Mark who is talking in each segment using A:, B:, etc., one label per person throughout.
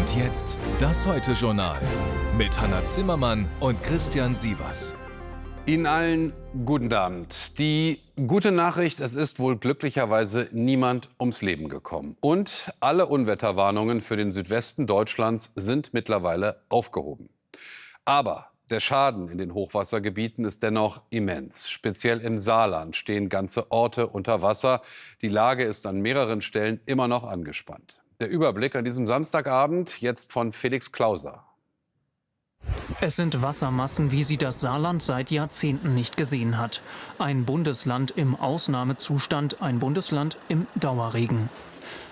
A: Und jetzt das Heute-Journal mit Hanna Zimmermann und Christian Sievers.
B: Ihnen allen guten Abend. Die gute Nachricht, es ist wohl glücklicherweise niemand ums Leben gekommen. Und alle Unwetterwarnungen für den Südwesten Deutschlands sind mittlerweile aufgehoben. Aber der Schaden in den Hochwassergebieten ist dennoch immens. Speziell im Saarland stehen ganze Orte unter Wasser. Die Lage ist an mehreren Stellen immer noch angespannt. Der Überblick an diesem Samstagabend jetzt von Felix Klauser.
C: Es sind Wassermassen, wie sie das Saarland seit Jahrzehnten nicht gesehen hat. Ein Bundesland im Ausnahmezustand, ein Bundesland im Dauerregen.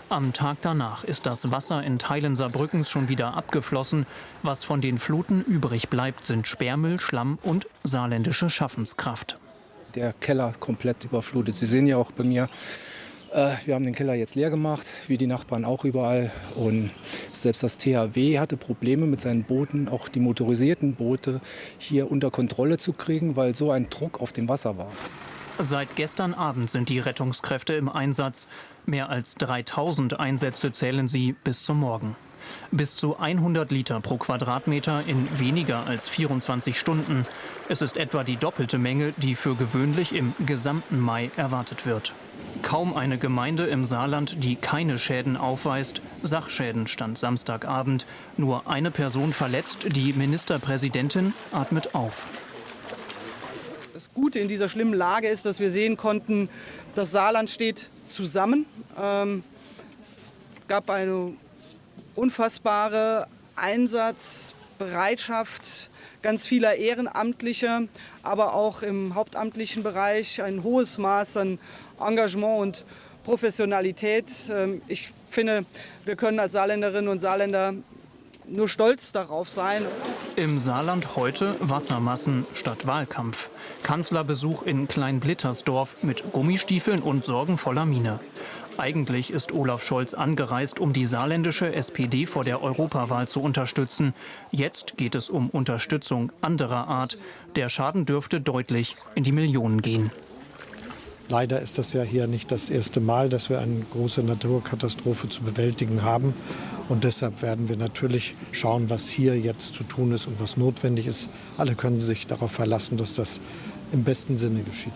C: Am Tag danach ist das Wasser in Teilen Saarbrückens schon wieder abgeflossen. Was von den Fluten übrig bleibt, sind Sperrmüll, Schlamm und saarländische Schaffenskraft.
D: Der Keller komplett überflutet. Sie sehen ja auch bei mir, wir haben den Keller jetzt leer gemacht, wie die Nachbarn auch überall. Und selbst das THW hatte Probleme mit seinen Booten, auch die motorisierten Boote hier unter Kontrolle zu kriegen, weil so ein Druck auf dem Wasser war.
C: Seit gestern Abend sind die Rettungskräfte im Einsatz. Mehr als 3000 Einsätze zählen sie bis zum Morgen. Bis zu 100 Liter pro Quadratmeter in weniger als 24 Stunden. Es ist etwa die doppelte Menge, die für gewöhnlich im gesamten Mai erwartet wird. Kaum eine Gemeinde im Saarland, die keine Schäden aufweist. Sachschäden stand Samstagabend. Nur eine Person verletzt. Die Ministerpräsidentin atmet auf.
E: Das Gute in dieser schlimmen Lage ist, dass wir sehen konnten, das Saarland steht zusammen. Es gab eine unfassbare Einsatzbereitschaft ganz vieler Ehrenamtlicher, aber auch im hauptamtlichen Bereich ein hohes Maß an Engagement und Professionalität. Ich finde, wir können als Saarländerinnen und Saarländer nur stolz darauf sein.
C: Im Saarland heute Wassermassen statt Wahlkampf. Kanzlerbesuch in Kleinblittersdorf mit Gummistiefeln und sorgenvoller Miene. Eigentlich ist Olaf Scholz angereist, um die saarländische SPD vor der Europawahl zu unterstützen. Jetzt geht es um Unterstützung anderer Art. Der Schaden dürfte deutlich in die Millionen gehen.
F: Leider ist das ja hier nicht das erste Mal, dass wir eine große Naturkatastrophe zu bewältigen haben. Und deshalb werden wir natürlich schauen, was hier jetzt zu tun ist und was notwendig ist. Alle können sich darauf verlassen, dass das im besten Sinne geschieht.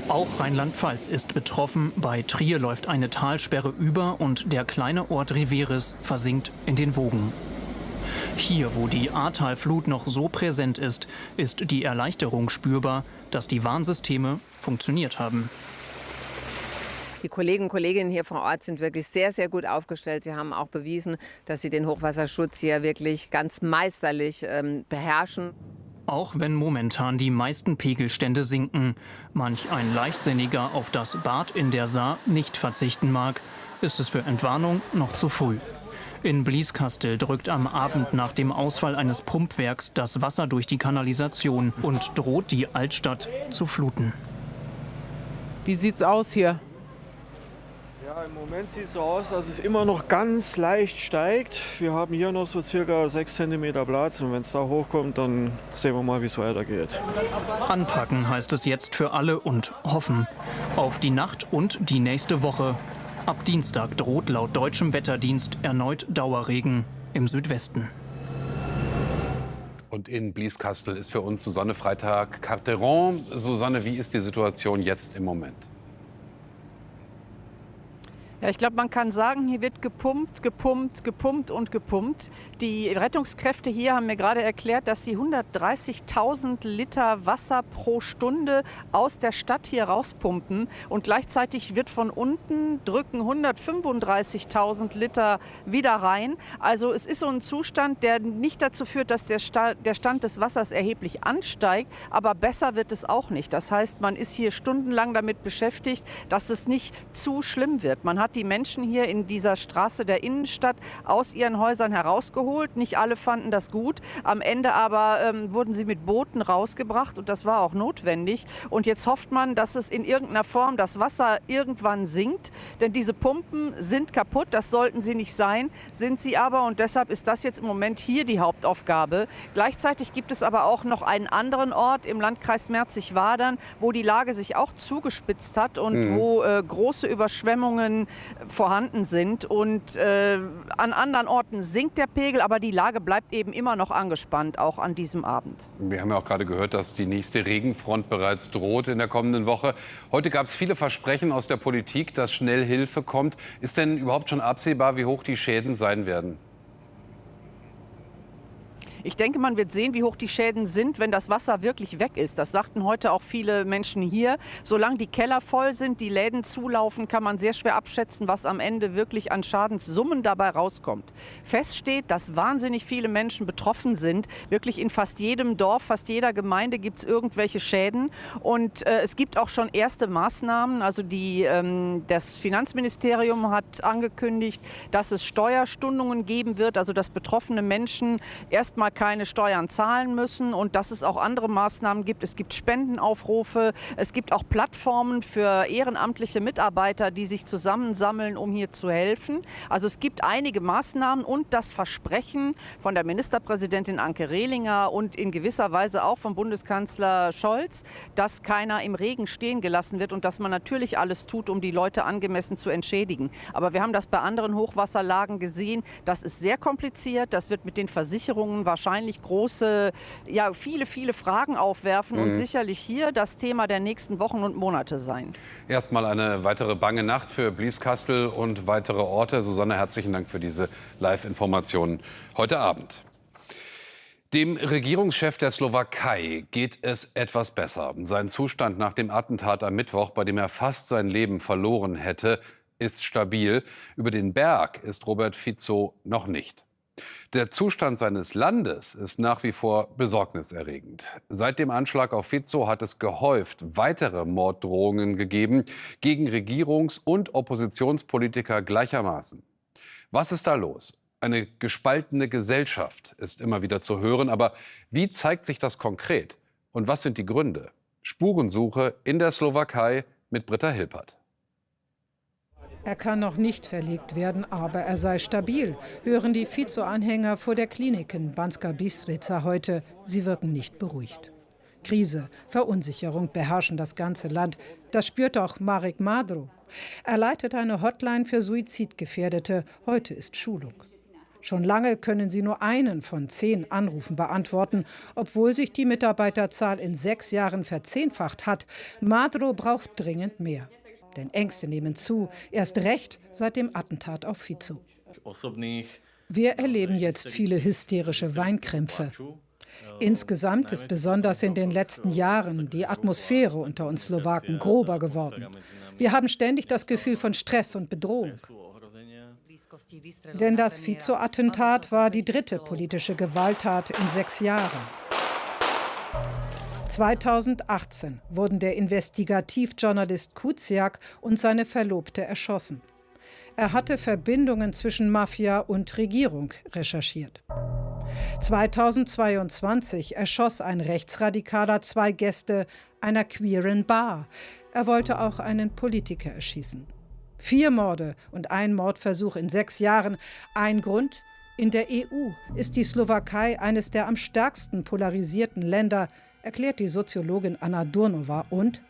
C: Auch Rheinland-Pfalz ist betroffen. Bei Trier läuft eine Talsperre über und der kleine Ort Riveris versinkt in den Wogen. Hier, wo die Ahrtalflut noch so präsent ist, ist die Erleichterung spürbar, dass die Warnsysteme funktioniert haben.
G: Die Kollegen und Kolleginnen hier vor Ort sind wirklich sehr, sehr gut aufgestellt. Sie haben auch bewiesen, dass sie den Hochwasserschutz hier wirklich ganz meisterlich beherrschen.
C: Auch wenn momentan die meisten Pegelstände sinken, manch ein Leichtsinniger auf das Bad in der Saar nicht verzichten mag, ist es für Entwarnung noch zu früh. In Blieskastel drückt am Abend nach dem Ausfall eines Pumpwerks das Wasser durch die Kanalisation und droht die Altstadt zu fluten.
H: Wie sieht's aus hier?
I: Ja, im Moment sieht es so aus, dass es immer noch ganz leicht steigt. Wir haben hier noch so circa 6 cm Platz und wenn es da hochkommt, dann sehen wir mal, wie es weitergeht.
C: Anpacken heißt es jetzt für alle und hoffen auf die Nacht und die nächste Woche. Ab Dienstag droht laut deutschem Wetterdienst erneut Dauerregen im Südwesten.
B: Und in Blieskastel ist für uns Susanne Freitag-Carteron. Susanne, wie ist die Situation jetzt im Moment?
H: Ja, ich glaube, man kann sagen, hier wird gepumpt, gepumpt, gepumpt und gepumpt. Die Rettungskräfte hier haben mir gerade erklärt, dass sie 130.000 Liter Wasser pro Stunde aus der Stadt hier rauspumpen. Und gleichzeitig wird von unten drücken 135.000 Liter wieder rein. Also es ist so ein Zustand, der nicht dazu führt, dass der Stand des Wassers erheblich ansteigt. Aber besser wird es auch nicht. Das heißt, man ist hier stundenlang damit beschäftigt, dass es nicht zu schlimm wird. Man hat die Menschen hier in dieser Straße der Innenstadt aus ihren Häusern herausgeholt. Nicht alle fanden das gut. Am Ende aber wurden sie mit Booten rausgebracht und das war auch notwendig. Und jetzt hofft man, dass es in irgendeiner Form das Wasser irgendwann sinkt. Denn diese Pumpen sind kaputt, das sollten sie nicht sein, sind sie aber. Und deshalb ist das jetzt im Moment hier die Hauptaufgabe. Gleichzeitig gibt es aber auch noch einen anderen Ort im Landkreis Merzig-Wadern, wo die Lage sich auch zugespitzt hat und wo große Überschwemmungen vorhanden sind. Und an anderen Orten sinkt der Pegel, aber die Lage bleibt eben immer noch angespannt, auch an diesem Abend.
B: Wir haben ja auch gerade gehört, dass die nächste Regenfront bereits droht in der kommenden Woche. Heute gab es viele Versprechen aus der Politik, dass schnell Hilfe kommt. Ist denn überhaupt schon absehbar, wie hoch die Schäden sein werden?
H: Ich denke, man wird sehen, wie hoch die Schäden sind, wenn das Wasser wirklich weg ist. Das sagten heute auch viele Menschen hier. Solange die Keller voll sind, die Läden zulaufen, kann man sehr schwer abschätzen, was am Ende wirklich an Schadenssummen dabei rauskommt. Fest steht, dass wahnsinnig viele Menschen betroffen sind. Wirklich in fast jedem Dorf, fast jeder Gemeinde gibt es irgendwelche Schäden. Und es gibt auch schon erste Maßnahmen. Also das Finanzministerium hat angekündigt, dass es Steuerstundungen geben wird, also dass betroffene Menschen erstmal keine Steuern zahlen müssen und dass es auch andere Maßnahmen gibt. Es gibt Spendenaufrufe, es gibt auch Plattformen für ehrenamtliche Mitarbeiter, die sich zusammensammeln, um hier zu helfen. Also es gibt einige Maßnahmen und das Versprechen von der Ministerpräsidentin Anke Rehlinger und in gewisser Weise auch vom Bundeskanzler Scholz, dass keiner im Regen stehen gelassen wird und dass man natürlich alles tut, um die Leute angemessen zu entschädigen. Aber wir haben das bei anderen Hochwasserlagen gesehen. Das ist sehr kompliziert. Das wird mit den Versicherungen wahrscheinlich große, viele Fragen aufwerfen und sicherlich hier das Thema der nächsten Wochen und Monate sein.
B: Erstmal eine weitere bange Nacht für Blieskastel und weitere Orte. Susanne, herzlichen Dank für diese Live-Informationen heute Abend. Dem Regierungschef der Slowakei geht es etwas besser. Sein Zustand nach dem Attentat am Mittwoch, bei dem er fast sein Leben verloren hätte, ist stabil. Über den Berg ist Robert Fico noch nicht. Der Zustand seines Landes ist nach wie vor besorgniserregend. Seit dem Anschlag auf Fico hat es gehäuft weitere Morddrohungen gegeben gegen Regierungs- und Oppositionspolitiker gleichermaßen. Was ist da los? Eine gespaltene Gesellschaft ist immer wieder zu hören. Aber wie zeigt sich das konkret? Und was sind die Gründe? Spurensuche in der Slowakei mit Britta Hilpert.
J: Er kann noch nicht verlegt werden, aber er sei stabil, hören die Fico-Anhänger vor der Klinik in Banska Bystrica heute. Sie wirken nicht beruhigt. Krise, Verunsicherung beherrschen das ganze Land. Das spürt auch Marek Madro. Er leitet eine Hotline für Suizidgefährdete. Heute ist Schulung. Schon lange können sie nur einen von 10 Anrufen beantworten, obwohl sich die Mitarbeiterzahl in 6 Jahren verzehnfacht hat. Madro braucht dringend mehr. Denn Ängste nehmen zu, erst recht seit dem Attentat auf Fico. Wir erleben jetzt viele hysterische Weinkrämpfe. Insgesamt ist besonders in den letzten Jahren die Atmosphäre unter uns Slowaken grober geworden. Wir haben ständig das Gefühl von Stress und Bedrohung. Denn das Fico-Attentat war die 3. politische Gewalttat in 6 Jahren. 2018 wurden der Investigativjournalist Kuciak und seine Verlobte erschossen. Er hatte Verbindungen zwischen Mafia und Regierung recherchiert. 2022 erschoss ein Rechtsradikaler 2 Gäste einer queeren Bar. Er wollte auch einen Politiker erschießen. 4 Morde und ein Mordversuch in 6 Jahren. Ein Grund: in der EU ist die Slowakei eines der am stärksten polarisierten Länder, erklärt die Soziologin Anna Durnova. Und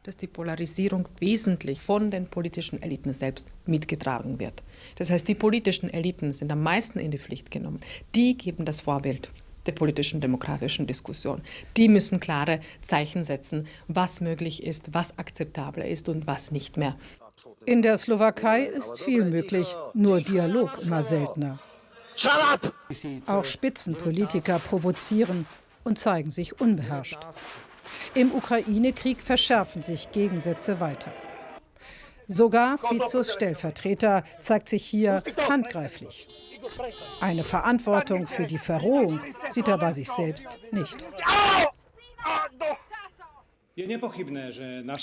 K: dass die Polarisierung wesentlich von den politischen Eliten selbst mitgetragen wird. Das heißt, die politischen Eliten sind am meisten in die Pflicht genommen. Die geben das Vorbild der politischen demokratischen Diskussion. Die müssen klare Zeichen setzen, was möglich ist, was akzeptabel ist und was nicht mehr.
J: In der Slowakei ist viel möglich, nur Dialog immer seltener. Auch Spitzenpolitiker provozieren und zeigen sich unbeherrscht. Im Ukraine-Krieg verschärfen sich Gegensätze weiter. Sogar Ficos Stellvertreter zeigt sich hier handgreiflich. Eine Verantwortung für die Verrohung sieht er bei sich selbst nicht.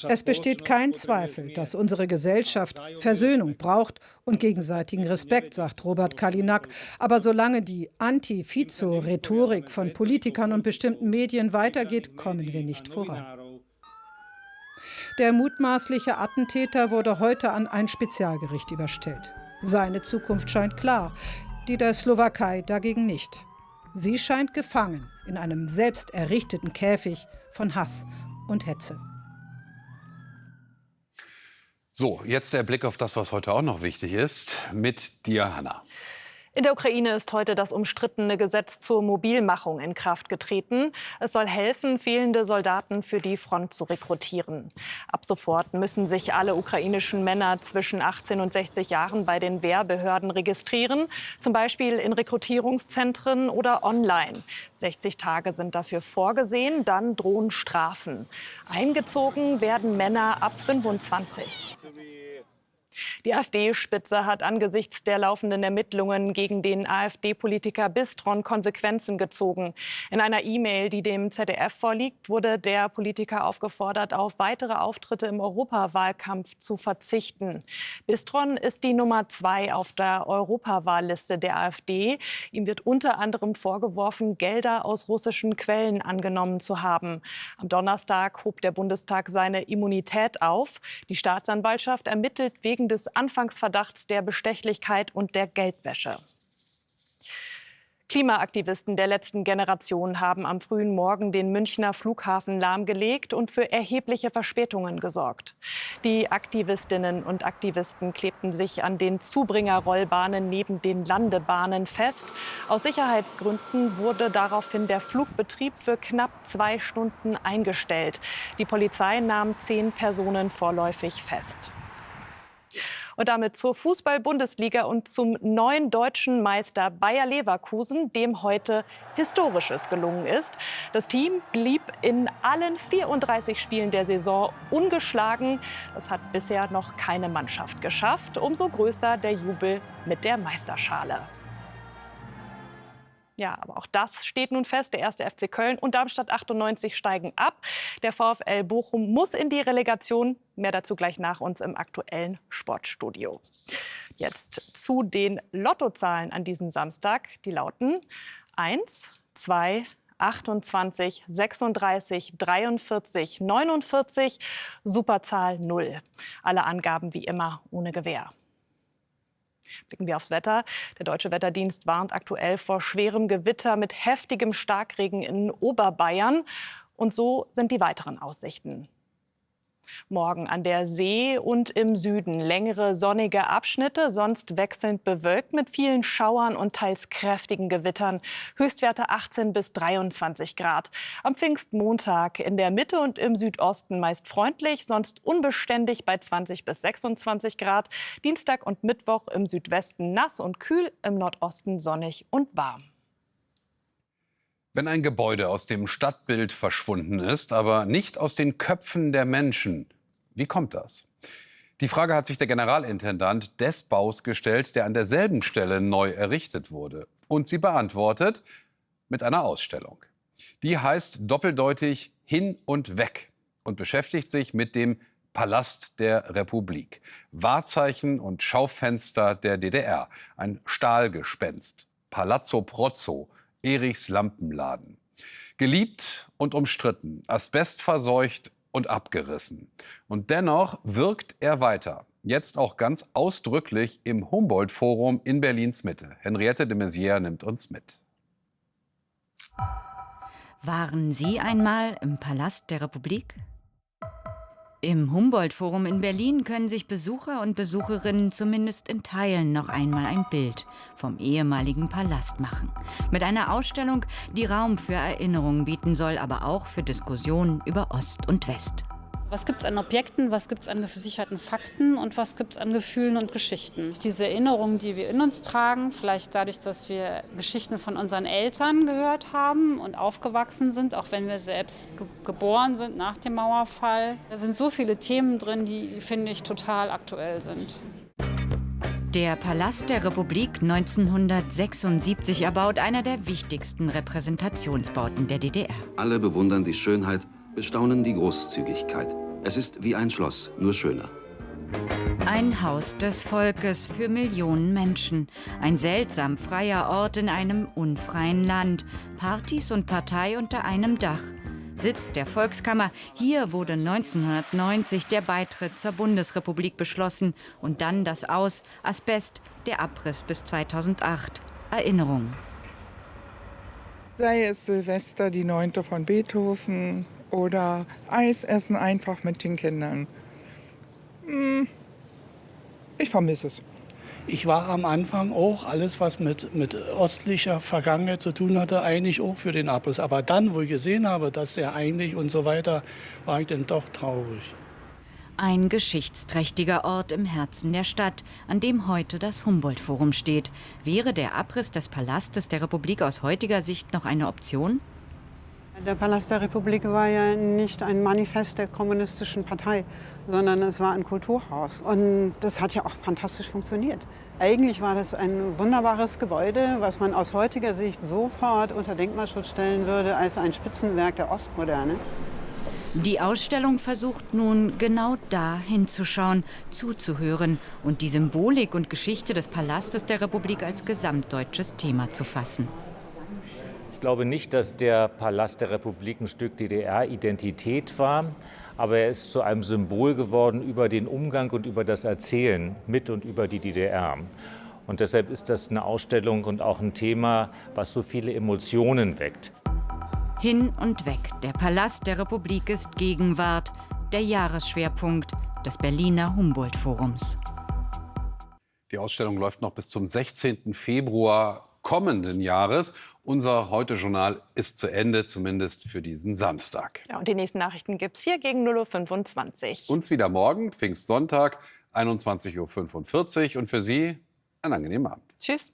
J: Es besteht kein Zweifel, dass unsere Gesellschaft Versöhnung braucht und gegenseitigen Respekt, sagt Robert Kalinak. Aber solange die Anti-Fico-Rhetorik von Politikern und bestimmten Medien weitergeht, kommen wir nicht voran. Der mutmaßliche Attentäter wurde heute an ein Spezialgericht überstellt. Seine Zukunft scheint klar, die der Slowakei dagegen nicht. Sie scheint gefangen in einem selbst errichteten Käfig von Hass und Hetze.
B: So, jetzt der Blick auf das, was heute auch noch wichtig ist, mit dir, Hanna.
L: In der Ukraine ist heute das umstrittene Gesetz zur Mobilmachung in Kraft getreten. Es soll helfen, fehlende Soldaten für die Front zu rekrutieren. Ab sofort müssen sich alle ukrainischen Männer zwischen 18 und 60 Jahren bei den Wehrbehörden registrieren, zum Beispiel in Rekrutierungszentren oder online. 60 Tage sind dafür vorgesehen, dann drohen Strafen. Eingezogen werden Männer ab 25. Die AfD-Spitze hat angesichts der laufenden Ermittlungen gegen den AfD-Politiker Bistron Konsequenzen gezogen. In einer E-Mail, die dem ZDF vorliegt, wurde der Politiker aufgefordert, auf weitere Auftritte im Europawahlkampf zu verzichten. Bistron ist die Nummer 2 auf der Europawahlliste der AfD. Ihm wird unter anderem vorgeworfen, Gelder aus russischen Quellen angenommen zu haben. Am Donnerstag hob der Bundestag seine Immunität auf. Die Staatsanwaltschaft ermittelt wegen des Anfangsverdachts der Bestechlichkeit und der Geldwäsche. Klimaaktivisten der letzten Generation haben am frühen Morgen den Münchner Flughafen lahmgelegt und für erhebliche Verspätungen gesorgt. Die Aktivistinnen und Aktivisten klebten sich an den Zubringerrollbahnen neben den Landebahnen fest. Aus Sicherheitsgründen wurde daraufhin der Flugbetrieb für knapp 2 Stunden eingestellt. Die Polizei nahm 10 Personen vorläufig fest. Und damit zur Fußball-Bundesliga und zum neuen deutschen Meister Bayer Leverkusen, dem heute Historisches gelungen ist. Das Team blieb in allen 34 Spielen der Saison ungeschlagen. Das hat bisher noch keine Mannschaft geschafft. Umso größer der Jubel mit der Meisterschale. Ja, aber auch das steht nun fest. Der 1. FC Köln und Darmstadt 98 steigen ab. Der VfL Bochum muss in die Relegation. Mehr dazu gleich nach uns im aktuellen Sportstudio. Jetzt zu den Lottozahlen an diesem Samstag. Die lauten 1, 2, 28, 36, 43, 49, Superzahl 0. Alle Angaben wie immer ohne Gewähr. Blicken wir aufs Wetter. Der Deutsche Wetterdienst warnt aktuell vor schwerem Gewitter mit heftigem Starkregen in Oberbayern. Und so sind die weiteren Aussichten. Morgen an der See und im Süden längere sonnige Abschnitte, sonst wechselnd bewölkt mit vielen Schauern und teils kräftigen Gewittern. Höchstwerte 18 bis 23 Grad. Am Pfingstmontag in der Mitte und im Südosten meist freundlich, sonst unbeständig bei 20 bis 26 Grad. Dienstag und Mittwoch im Südwesten nass und kühl, im Nordosten sonnig und warm.
B: Wenn ein Gebäude aus dem Stadtbild verschwunden ist, aber nicht aus den Köpfen der Menschen, wie kommt das? Die Frage hat sich der Generalintendant des Baus gestellt, der an derselben Stelle neu errichtet wurde. Und sie beantwortet mit einer Ausstellung. Die heißt doppeldeutig Hin und Weg und beschäftigt sich mit dem Palast der Republik. Wahrzeichen und Schaufenster der DDR. Ein Stahlgespenst. Palazzo Prozzo. Erichs Lampenladen. Geliebt und umstritten, asbestverseucht und abgerissen. Und dennoch wirkt er weiter. Jetzt auch ganz ausdrücklich im Humboldt-Forum in Berlins Mitte. Henriette de Maizière nimmt uns mit.
M: Waren Sie einmal im Palast der Republik? Im Humboldt-Forum in Berlin können sich Besucher und Besucherinnen zumindest in Teilen noch einmal ein Bild vom ehemaligen Palast machen. Mit einer Ausstellung, die Raum für Erinnerungen bieten soll, aber auch für Diskussionen über Ost und West.
N: Was gibt es an Objekten, was gibt es an gesicherten Fakten und was gibt es an Gefühlen und Geschichten? Diese Erinnerungen, die wir in uns tragen, vielleicht dadurch, dass wir Geschichten von unseren Eltern gehört haben und aufgewachsen sind, auch wenn wir selbst geboren sind nach dem Mauerfall. Da sind so viele Themen drin, die, finde ich, total aktuell sind.
M: Der Palast der Republik 1976 erbaut, einer der wichtigsten Repräsentationsbauten der DDR.
O: Alle bewundern die Schönheit, bestaunen die Großzügigkeit. Es ist wie ein Schloss, nur schöner.
M: Ein Haus des Volkes für Millionen Menschen. Ein seltsam freier Ort in einem unfreien Land. Partys und Partei unter einem Dach. Sitz der Volkskammer. Hier wurde 1990 der Beitritt zur Bundesrepublik beschlossen. Und dann das Aus, Asbest, der Abriss bis 2008. Erinnerung.
P: Sei es Silvester, die 9. von Beethoven oder Eis essen einfach mit den Kindern. Ich vermisse es.
Q: Ich war am Anfang auch alles, was mit ostlicher Vergangenheit zu tun hatte, eigentlich auch für den Abriss. Aber dann, wo ich gesehen habe, dass er eigentlich und so weiter, war ich dann doch traurig.
M: Ein geschichtsträchtiger Ort im Herzen der Stadt, an dem heute das Humboldt-Forum steht. Wäre der Abriss des Palastes der Republik aus heutiger Sicht noch eine Option?
R: Der Palast der Republik war ja nicht ein Manifest der kommunistischen Partei, sondern es war ein Kulturhaus. Und das hat ja auch fantastisch funktioniert. Eigentlich war das ein wunderbares Gebäude, was man aus heutiger Sicht sofort unter Denkmalschutz stellen würde als ein Spitzenwerk der Ostmoderne.
M: Die Ausstellung versucht nun genau da hinzuschauen, zuzuhören und die Symbolik und Geschichte des Palastes der Republik als gesamtdeutsches Thema zu fassen.
S: Ich glaube nicht, dass der Palast der Republik ein Stück DDR-Identität war, aber er ist zu einem Symbol geworden über den Umgang und über das Erzählen mit und über die DDR. Und deshalb ist das eine Ausstellung und auch ein Thema, was so viele Emotionen weckt.
M: Hin und weg. Der Palast der Republik ist Gegenwart, der Jahresschwerpunkt des Berliner Humboldt-Forums.
B: Die Ausstellung läuft noch bis zum 16. Februar kommenden Jahres. Unser Heute-Journal ist zu Ende, zumindest für diesen Samstag.
L: Ja, und die nächsten Nachrichten gibt es hier gegen 0:25 Uhr.
B: Uns wieder morgen, Pfingstsonntag, 21:45 Uhr. Und für Sie einen angenehmen Abend.
L: Tschüss.